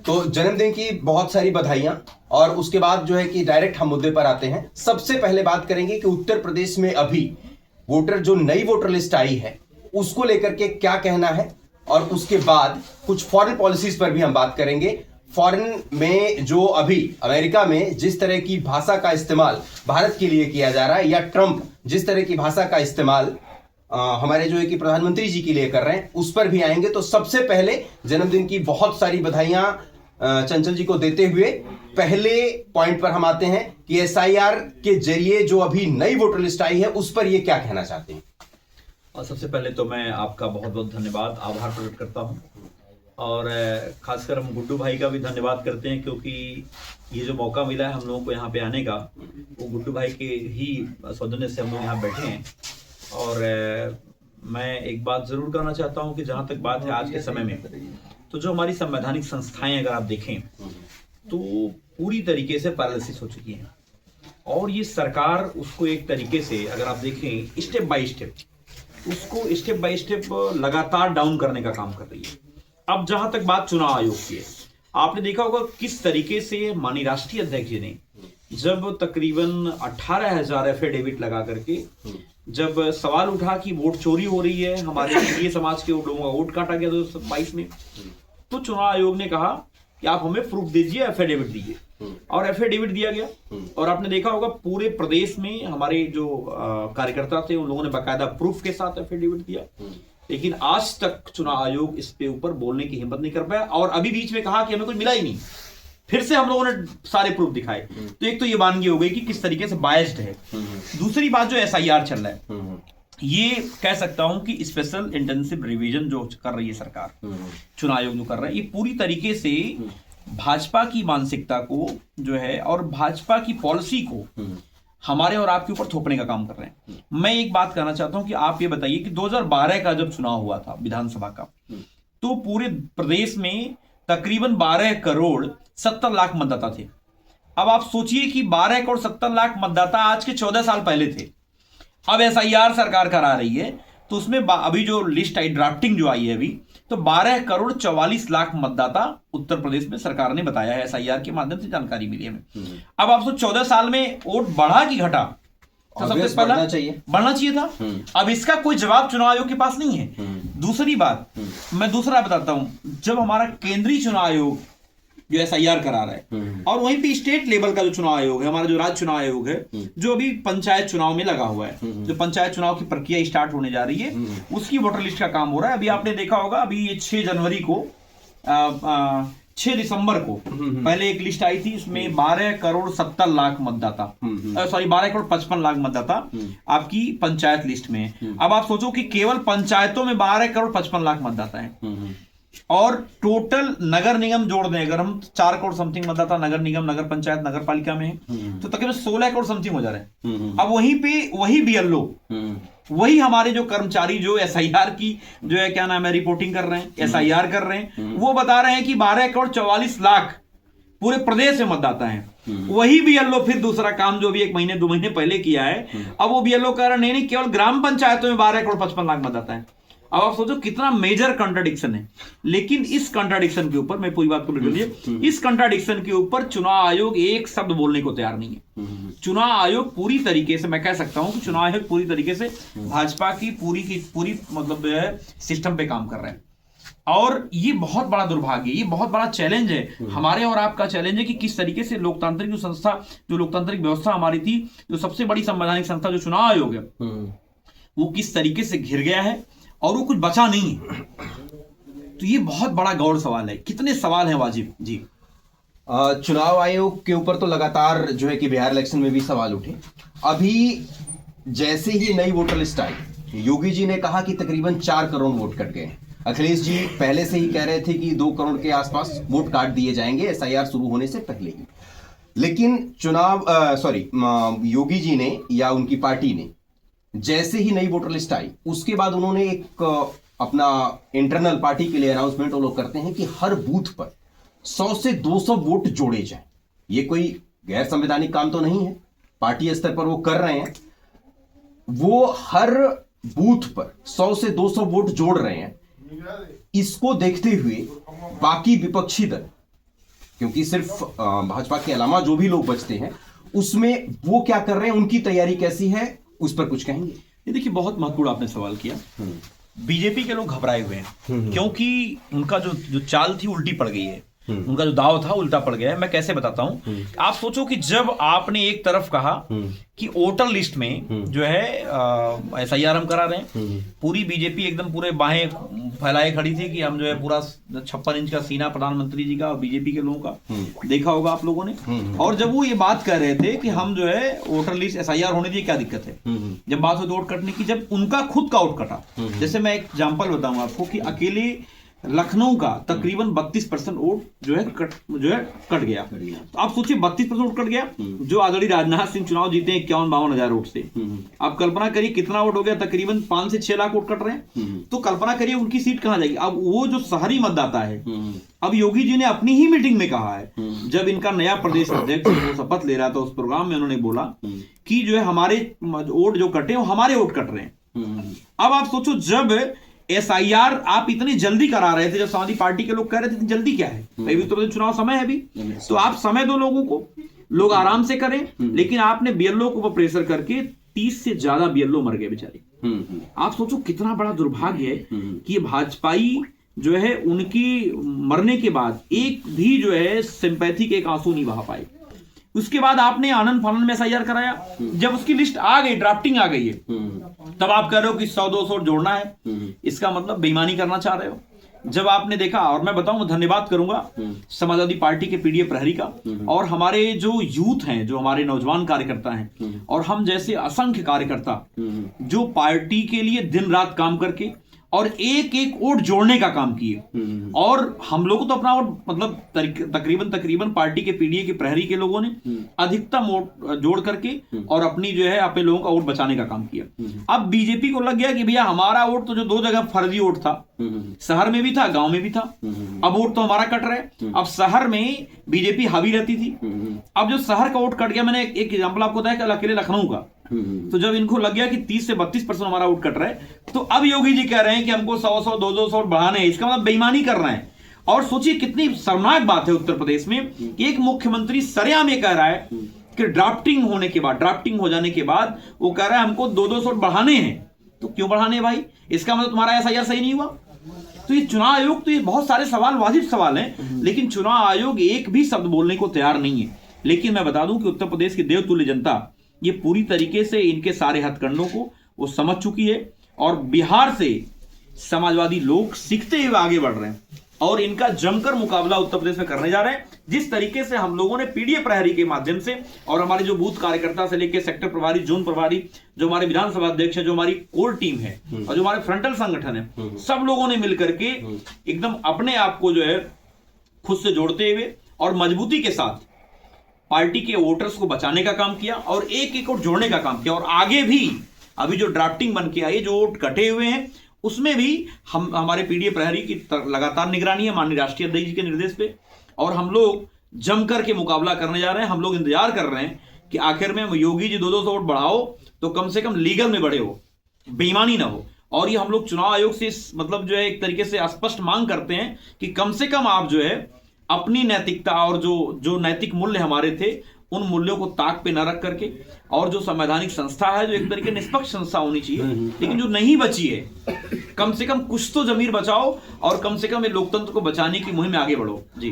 तो जन्मदिन की बहुत सारी बधाइयां। और उसके बाद जो है कि डायरेक्ट हम मुद्दे पर आते हैं। सबसे पहले बात करेंगे कि उत्तर प्रदेश में अभी वोटर जो नई वोटर लिस्ट आई है उसको लेकर के क्या कहना है, और उसके बाद कुछ फॉरेन पॉलिसीज पर भी हम बात करेंगे। फॉरेन में जो अभी अमेरिका में जिस तरह की भाषा का इस्तेमाल भारत के लिए किया जा रहा है, या ट्रंप जिस तरह की भाषा का इस्तेमाल हमारे जो है कि प्रधानमंत्री जी के लिए कर रहे हैं, उस पर भी आएंगे। तो सबसे पहले जन्मदिन की बहुत सारी बधाइयां चंचल जी को देते हुए पहले पॉइंट पर हम आते हैं कि एसआईआर के जरिए जो अभी नई वोटर लिस्ट आई है उस पर ये क्या कहना चाहते हैं। और सबसे पहले तो मैं आपका बहुत बहुत धन्यवाद, आभार प्रकट करता हूं, और खासकर हम गुड्डू भाई का भी धन्यवाद करते हैं, क्योंकि ये जो मौका मिला है हम लोगों को यहाँ पे आने का, वो गुड्डू भाई के ही सौजन्य से हम लोग यहाँ बैठे हैं। और मैं एक बात जरूर कहना चाहता हूँ कि जहाँ तक बात है आज के समय में, तो जो हमारी संवैधानिक संस्थाएं अगर आप देखें तो पूरी तरीके से पैरालिसिस हो चुकी हैं, और ये सरकार उसको एक तरीके से अगर आप देखें स्टेप बाय स्टेप, उसको स्टेप बाय स्टेप लगातार डाउन करने का काम कर रही है। अब जहां तक बात चुनाव आयोग की है, आपने देखा होगा किस तरीके से माननीय राष्ट्रीय अध्यक्ष जी ने जब तकरीबन 18,000 एफिडेविट लगा करके जब सवाल उठा कि वोट चोरी हो रही है, हमारे क्षत्रिय समाज के लोगों का वोट काटा गया 2022 में, तो चुनाव आयोग ने कहा कि आप हमें प्रूफ दीजिए, एफिडेविट दीजिए, और एफिडेविट दिया गया। और आपने देखा होगा पूरे प्रदेश में हमारे जो कार्यकर्ता थे उन लोगों ने बाकायदा प्रूफ के साथ एफिडेविट दिया, लेकिन आज तक चुनाव आयोग इस पे ऊपर बोलने की हिम्मत नहीं कर पाया। और अभी बीच में कहा कि हमें कुछ मिला ही नहीं, फिर से हम लोगों ने सारे प्रूफ दिखाए। तो एक तो ये वानगी हो गई कि किस तरीके से बायस्ड है। दूसरी बात जो एसआईआर चल रहा है, ये कह सकता हूं कि स्पेशल इंटेंसिव रिवीजन जो कर रही है सरकार, चुनाव आयोग जो कर रहा है, ये पूरी तरीके से भाजपा की मानसिकता को जो है और भाजपा की पॉलिसी को हमारे और आपके ऊपर थोपने का काम कर रहे हैं। मैं एक बात कहना चाहता हूं कि आप ये बताइए कि 2012 का जब चुनाव हुआ था विधानसभा का, तो पूरे प्रदेश में तकरीबन 12 करोड़ 70 लाख मतदाता थे। अब आप सोचिए कि 12 करोड़ 70 लाख मतदाता आज के 14 साल पहले थे। अब एसआईआर सरकार करा रही है, तो उसमें अभी जो लिस्ट आई, ड्राफ्टिंग जो आई है अभी, तो 12 करोड़ 44 लाख मतदाता उत्तर प्रदेश में सरकार ने बताया है, एसआईआर के माध्यम से जानकारी मिली है। अब आप 14 साल में वोट बढ़ा कि घटा, तो सबसे पहला बढ़ना चाहिए था। अब इसका कोई जवाब चुनाव आयोग के पास नहीं है। दूसरी बात मैं दूसरा बताता हूं, जब हमारा केंद्रीय चुनाव आयोग जो एसआईआर करा रहा है, और वहीं पे स्टेट लेवल का जो चुनाव आयोग है, हमारा जो राज्य चुनाव आयोग है, जो अभी पंचायत चुनाव में लगा हुआ है, जो पंचायत चुनाव की प्रक्रिया स्टार्ट होने जा रही है, उसकी वोटर लिस्ट का काम हो रहा है। अभी आपने देखा होगा, अभी ये 6 जनवरी को 6 दिसंबर को पहले एक लिस्ट आई थी, उसमें 12 करोड़ 70 लाख मतदाता, सॉरी 12 करोड़ 55 लाख मतदाता आपकी पंचायत लिस्ट में। अब आप सोचो कि केवल पंचायतों में 12 करोड़ 55 लाख मतदाता है, और टोटल नगर निगम जोड़ दें अगर हम, 4 करोड़ समथिंग मतदाता नगर निगम, नगर पंचायत, नगर पालिका में है, तो तकरीबन 16 करोड़ समथिंग हो जा रहे हैं। अब वहीं पे वही बीएलओ, वही हमारे जो कर्मचारी जो एसआईआर की जो है क्या नाम है रिपोर्टिंग कर रहे हैं, एसआईआर कर रहे हैं, वो बता रहे हैं कि 12 करोड़ 44 लाख पूरे प्रदेश में मतदाता है। वही बीएलओ फिर दूसरा काम जो भी 1 महीने 2 महीने पहले किया है, अब वो बीएलओ कह रहा नहीं केवल ग्राम पंचायतों में 12 करोड़ 55 लाख मतदाता है। अब आप सोचो कितना मेजर कंट्राडिक्शन है। लेकिन इस कंट्राडिक्शन के ऊपर, मैं पूरी बात को लिख लीजिए, इस कंट्राडिक्शन के ऊपर चुनाव आयोग एक शब्द बोलने को तैयार नहीं है। चुनाव आयोग पूरी तरीके से, मैं कह सकता हूं कि चुनाव आयोग पूरी तरीके से भाजपा की पूरी मतलब जो है सिस्टम पे काम कर रहे हैं, और ये बहुत बड़ा दुर्भाग्य, ये बहुत बड़ा चैलेंज है हमारे और आपका चैलेंज है कि किस तरीके से लोकतांत्रिक जो संस्था, जो लोकतांत्रिक व्यवस्था हमारी थी, जो सबसे बड़ी संवैधानिक संस्था जो चुनाव आयोग है, वो किस तरीके से घिर गया है और वो कुछ बचा नहीं है। तो ये बहुत बड़ा गौर सवाल है। कितने सवाल हैं वाजिब जी? चुनाव आयोग के ऊपर तो लगातार जो है कि बिहार इलेक्शन में भी सवाल उठे। अभी जैसे ही नई वोटर लिस्ट आई, योगी जी ने कहा कि तकरीबन 4 करोड़ वोट कट गए। अखिलेश जी पहले से ही कह रहे थे कि 2 करोड़ के आसपास वोट काट दिए जाएंगे एसआईआर शुरू होने से पहले ही। लेकिन योगी जी ने या उनकी पार्टी ने जैसे ही नई वोटर लिस्ट आई, उसके बाद उन्होंने एक अपना इंटरनल पार्टी के लिए अनाउंसमेंट वो लोग करते हैं कि हर बूथ पर 100 से 200 वोट जोड़े जाएं। ये कोई गैर संवैधानिक काम तो नहीं है, पार्टी स्तर पर वो कर रहे हैं। वो हर बूथ पर 100 से 200 वोट जोड़ रहे हैं। इसको देखते हुए बाकी विपक्षी दल क्योंकि सिर्फ भाजपा के अलावा जो भी लोग बचते हैं उसमें वो क्या कर रहे हैं, उनकी तैयारी कैसी है, उस पर कुछ कहेंगे? ये देखिए, बहुत महत्वपूर्ण आपने सवाल किया। बीजेपी के लोग घबराए हुए हैं क्योंकि उनका जो चाल थी उल्टी पड़ गई है, उनका जो दाव था उल्टा पड़ गया है। मैं कैसे बताता हूं, आप सोचो कि जब आपने एक तरफ कहा कि वोटर लिस्ट में जो है SIR हम करा रहे हैं, पूरी बीजेपी एकदम पूरे बाहें फैलाए खड़ी थी कि हम जो है पूरा 56 इंच का सीना प्रधानमंत्री जी का और बीजेपी के लोगों का, देखा होगा आप लोगों ने। और जब वो ये बात कर रहे थे कि हम जो है वोटर लिस्ट SIR होने दी, क्या दिक्कत है, जब बात हुई वोट कटने की, जब उनका खुद का वोट कटा, जैसे मैं एक एग्जाम्पल बताऊंगा आपको कि अकेले लखनऊ का तकरीबन 32% वोट जो है कट गया। तो आप सोचिए 32% वोट कट गया, जो आदरणीय राजनाथ सिंह चुनाव जीते 51-52 हजार वोट से। आप कल्पना करिए कितना वोट हो गया, तकरीबन 5 से 6 लाख वोट कट रहे हैं। तो कल्पना करिए उनकी सीट कहां जाएगी। अब वो जो शहरी मतदाता है, अब योगी जी ने अपनी ही मीटिंग में कहा है, जब इनका नया प्रदेश अध्यक्ष वो शपथ ले रहा था, उस प्रोग्राम में उन्होंने बोला कि जो है हमारे वोट जो कटे वो हमारे वोट कट रहे हैं। अब आप सोचो, जब SIR आप इतनी जल्दी करा रहे थे, जब समाजवादी पार्टी के लोग कह रहे थे इतनी जल्दी क्या है, अभी तो चुनाव समय है अभी, तो आप समय दो लोगों को, लोग आराम से करें। लेकिन आपने BLO को प्रेशर करके 30 से ज्यादा BLO मर गए बेचारे। आप सोचो कितना बड़ा दुर्भाग्य है कि ये भाजपाई जो है उनकी मरने के बाद एक भी जो है सिंपैथी के एक आंसू नहीं बहा पाए। उसके बाद आपने आनंद फानंद में SIR कराया, जब उसकी लिस्ट आ गई, ड्राफ्टिंग आ गई है, तब आप कह रहे हो कि 100-200 जोड़ना है, इसका मतलब बेईमानी करना चाह रहे हो। जब आपने देखा, और मैं बताऊं, धन्यवाद करूंगा समाजवादी पार्टी के PDF प्रहरी का, और हमारे जो यूथ हैं, जो हमारे नौजवान कार्यकर्ता हैं, और हम जैसे असंख्य कार्यकर्ता जो पार्टी के लिए दिन रात काम करके और एक एक वोट जोड़ने का काम किए। और हम लोगों तो अपना वोट मतलब तकरीबन पार्टी के PDA के प्रहरी के लोगों ने अधिकतम वोट जोड़ करके और अपनी जो है अपने लोगों का वोट बचाने का काम किया। अब बीजेपी को लग गया कि भैया हमारा वोट तो जो 2 जगह फर्जी वोट था, शहर में भी था, गांव में भी था, अब वोट तो हमारा कट रहा है। अब शहर में बीजेपी हावी रहती थी, अब जो शहर का वोट कट गया, मैंने एक एग्जाम्पल आपको बताया कि अकेले लखनऊ का, तो जब इनको लग गया कि 30 से 32% हमारा वोट कट रहा है, तो अब योगी जी कह रहे हैं कि हमको 100-100 200 बढ़ाने हैं, इसका मतलब बेईमानी कर रहे हैं। और सोचिए कितनी शर्मनाक बात है उत्तर प्रदेश में कि एक मुख्यमंत्री सरेआम ये कह रहा है कि ड्राफ्टिंग होने के बाद, ड्राफ्टिंग हो जाने के बाद वो कह रहा है हमको 200 बढ़ाने हैं। तो क्यों बढ़ाने भाई, इसका मतलब तुम्हारा SIR सही नहीं हुआ। तो ये चुनाव आयोग, तो ये बहुत सारे सवाल वाजिब सवाल हैं, लेकिन चुनाव आयोग एक भी शब्द बोलने को तैयार नहीं है। लेकिन मैं बता दूं कि उत्तर प्रदेश की देवतुल्य जनता ये पूरी तरीके से इनके सारे हथकंडों को वो समझ चुकी है, और बिहार से समाजवादी लोग सीखते हुए आगे बढ़ रहे हैं और इनका जमकर मुकाबला उत्तर प्रदेश में करने जा रहे हैं। जिस तरीके से हम लोगों ने PDA प्रहरी के माध्यम से और हमारे जो बूथ कार्यकर्ता से लेकर सेक्टर प्रभारी, जोन प्रभारी, जो हमारे विधानसभा अध्यक्ष है, जो हमारी कोर टीम है और जो हमारे फ्रंटल संगठन है, सब लोगों ने मिलकर के एकदम अपने आप को जो है खुद से जोड़ते हुए और मजबूती के साथ पार्टी के वोटर्स को बचाने का काम किया और एक एक वोट जोड़ने का काम किया। और आगे भी अभी जो ड्राफ्टिंग बन के आई, जो वोट कटे हुए हैं, उसमें भी हम हमारे PDA प्रहरी की लगातार निगरानी है माननीय राष्ट्रीय अध्यक्ष जी के निर्देश पे, और हम लोग जमकर के मुकाबला करने जा रहे हैं। हम लोग इंतजार कर रहे हैं कि आखिर में योगी जी 200 वोट बढ़ाओ तो कम से कम लीगल में बढ़े हो, बेईमानी ना हो। और ये हम लोग चुनाव आयोग से मतलब जो है एक तरीके से स्पष्ट मांग करते हैं कि कम से कम आप जो है अपनी नैतिकता और जो नैतिक मूल्य हमारे थे, उन मूल्यों को ताक पे न रख करके, और जो संवैधानिक संस्था है, जो एक तरीके निष्पक्ष संस्था होनी चाहिए, लेकिन जो नहीं बची है, कम से कम कुछ तो जमीर बचाओ और कम से कम ये लोकतंत्र को बचाने की मुहिम में आगे बढ़ो। जी।